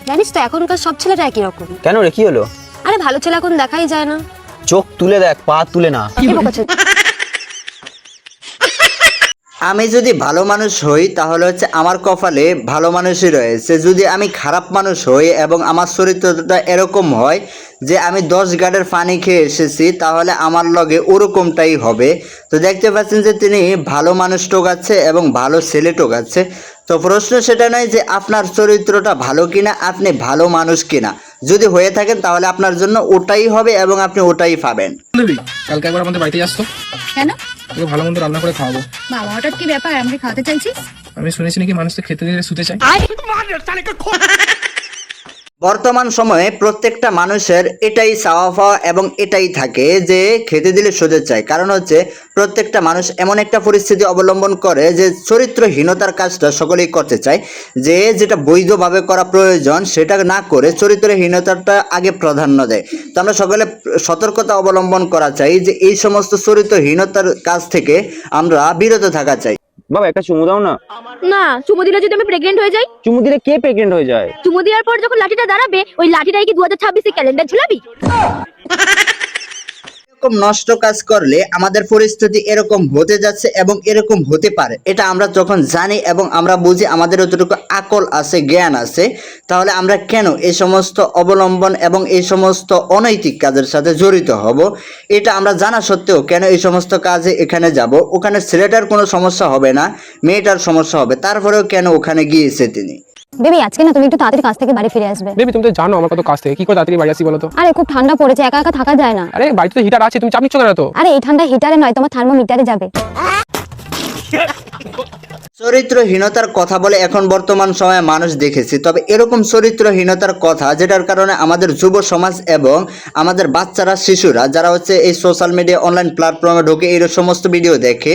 জানিস তো এখনকার সব ছেলেরা একই রকম। কেন রে, কি হলো? আরে ভালো ছেলে এখন দেখাই যায় না। চোখ তুলে দেখ, পা তুলে না। আমি যদি ভালো মানুষ হই তাহলে হচ্ছে আমার কপালে ভালো মানুষই রয়েছে। যদি আমি খারাপ মানুষ হই এবং আমার চরিত্রটা এরকম হয় যে আমি 10 গাড়ের পানি খেয়ে এসেছি, তাহলে আমার লগে ওরকমটাই হবে। তো দেখতে পাচ্ছেন যে তিনি ভালো মানুষ টোকাচ্ছে এবং ভালো ছেলে টোকাচ্ছে। তো প্রশ্ন সেটা নয় যে আপনার চরিত্রটা ভালো কিনা, আপনি ভালো মানুষ কিনা। যদি হয়ে থাকেন তাহলে আপনার জন্য ওটাই হবে এবং আপনি ওটাই পাবেন। কালকে একবার আমাদের বাড়িতে আসতো, কেন? তোকে ভালো মন্দ রান্না করে খাওয়াবো। বাবা হঠাৎ কি ব্যাপার, আমাকে খাওয়াতে চাইছিস? আমি শুনেছি নাকি মানুষ তো খেতে দিলে শুতে চায়। বর্তমান সময়ে প্রত্যেকটা মানুষের এটাই চাওয়া পাওয়া এবং এটাই থাকে যে খেতে দিলে সোজা চায়। কারণ হচ্ছে প্রত্যেকটা মানুষ এমন একটা পরিস্থিতি অবলম্বন করে যে চরিত্রহীনতার কাজটা সকলেই করতে চায়, যে যেটা বৈধভাবে করা প্রয়োজন সেটা না করে চরিত্রহীনতাটা আগে প্রাধান্য দেয়। তো আমরা সকলে সতর্কতা অবলম্বন করা চাই যে এই সমস্ত চরিত্রহীনতার কাজ থেকে আমরা বিরত থাকা চাই। বাবা একটা চুমু দাও না। না, চুমু দিলে যদি আমি প্রেগনেন্ট হয়ে যাই? চুমু দিলে কে প্রেগনেন্ট হয়ে যায়? চুমু দেওয়ার পর যখন লাঠিটা দাঁড়াবে, ওই লাঠিটাই কি 2026 এর ক্যালেন্ডার ঝুলাবি? এরকম নষ্ট কাজ করলে আমাদের পরিস্থিতি এরকম হতে যাচ্ছে এবং এরকম হতে পারে, এটা আমরা যখন জানি এবং আমরা বুঝি, আমাদের যতটুকু আকল আছে, জ্ঞান আছে, তাহলে আমরা কেন এই সমস্ত অবলম্বন এবং এই সমস্ত অনৈতিক কাজের সাথে জড়িত হব? এটা আমরা জানা সত্ত্বেও কেন এই সমস্ত কাজে এখানে যাব? ওখানে ছেলেটার কোনো সমস্যা হবে না, মেয়েটার সমস্যা হবে, তারপরেও কেন ওখানে গিয়েছে তিনি? বেবি আজকে না তুমি একটু তাড়াতাড়ি কাজ থেকে বাড়ি ফিরে আসবে। বেবি তুমি তো জানো আমার কত কাজ থেকে, কি করে তাড়াতাড়ি বাড়ি আসি বলো তো? আরে খুব ঠান্ডা পড়েছে, একা একা থাকা যায় না। আরে বাড়িতে তো হিটার আছে, তুমি চাপ নিচ্ছ কেন তো? আরে এই ঠান্ডা হিটারে নয়, তোমার থার্মোমিটারে যাবে। চরিত্রহীনতার কথা বলে এখন বর্তমান সময়ে মানুষ দেখেছি, তবে এরকম চরিত্রহীনতার কথা যেটার কারণে আমাদের যুব সমাজ এবং আমাদের বাচ্চারা, শিশুরা যারা হচ্ছে এই সোশ্যাল মিডিয়া অনলাইন প্ল্যাটফর্মে ঢুকে এই সমস্ত ভিডিও দেখে,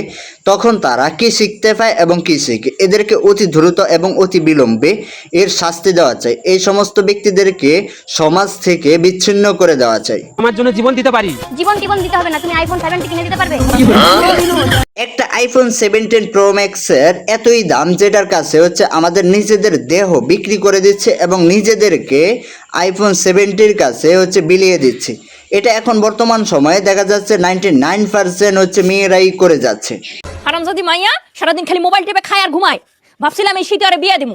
তখন তারা কি শিখতে পায় এবং কি শিখে, এদেরকে অতি দ্রুত এবং অতি বিলম্বে এর শাস্তি দেওয়া চাই। এই সমস্ত ব্যক্তিদেরকে সমাজ থেকে বিচ্ছিন্ন করে দেওয়া চাই। আমার জন্য জীবন দিতে পারি। জীবন দিতে হবে না, তুমি আইফোন 17 কিনে দিতে পারবে। একটা আইফোন 17 প্রো ম্যাক্সের এতই দাম, যেটার কাছে হচ্ছে আমাদের নিজেদের দেহ বিক্রি করে দিচ্ছে এবং নিজেদেরকে আইফোন 70 কাছে হচ্ছে বিলিয়ে দিচ্ছে। এটা এখন বর্তমান সময়ে দেখা যাচ্ছে 99% হচ্ছে মেয়েরাই করে যাচ্ছে। হারামজাদি মাইয়া সারাদিন খালি মোবাইল টিপে খায় আর ঘুমায়। ভাবছিলাম এই শীতে আরে বিয়ে দেবো।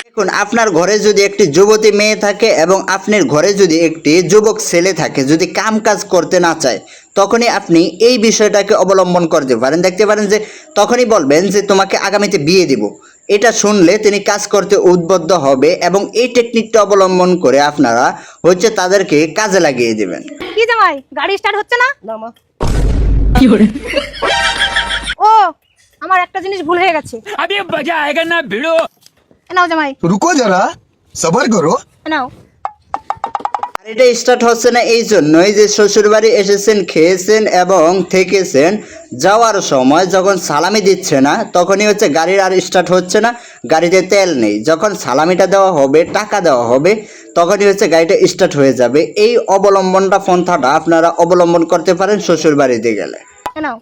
দেখুন, আপনার ঘরে যদি একটি যুবতী মেয়ে থাকে এবং আপনার ঘরে যদি একটি যুবক ছেলে থাকে, যদি কাম কাজ করতে না চায়, তখনই আপনি এই বিষয়টাকে অবলম্বন করতে পারেন। দেখতে পারেন যে তখনই বলবেন যে তোমাকে আগামীতে বিয়ে দিব। এটা শুনলে তিনি কাজ করতে উদ্বুদ্ধ হবে এবং এই টেকনিকটা অবলম্বন করে আপনারা হচ্ছে তাদেরকে কাজে লাগিয়ে দেবেন। কি জামাই, গাড়ি স্টার্ট হচ্ছে না? না মা। ও আমার একটা জিনিস ভুল হয়ে গেছে। আবে মজা আয়েগা না ভিড়ো। নাও জামাই, रुको जरा सबर करो। নাও। আর এটা স্টার্ট হচ্ছে না এই জন্যই যে শ্বশুরবাড়ি এসেছেন, খেয়েছেন এবং থেকেছেন, যাওয়ার সময় যখন সালামি দিচ্ছে না তখনই হচ্ছে গাড়ির আর স্টার্ট হচ্ছে না, গাড়িতে তেল নেই। যখন সালামিটা দেওয়া হবে, টাকা দেওয়া হবে, তখনই হচ্ছে গাড়িটা স্টার্ট হয়ে যাবে। এই অবলম্বনটা, পন্থাটা আপনারা অবলম্বন করতে পারেন শ্বশুরবাড়িতে গেলে। নাও।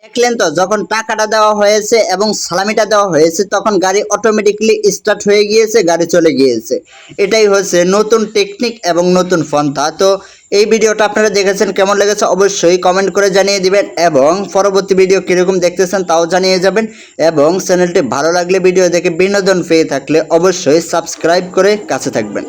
দেখলেন তো, যখন টাকাটা দেওয়া হয়েছে এবং সালামিটা দেওয়া হয়েছে তখন গাড়ি অটোমেটিকলি স্টার্ট হয়ে গিয়েছে, গাড়ি চলে গিয়েছে। এটাই হচ্ছে নতুন টেকনিক এবং নতুন পন্থা। তো এই ভিডিওটা আপনারা দেখেছেন, কেমন লেগেছে অবশ্যই কমেন্ট করে জানিয়ে দিবেন এবং পরবর্তী ভিডিও কীরকম দেখতেছেন তাও জানিয়ে যাবেন। এবং চ্যানেলটি ভালো লাগলে, ভিডিও দেখে বিনোদন পেয়ে থাকলে অবশ্যই সাবস্ক্রাইব করে কাছে থাকবেন।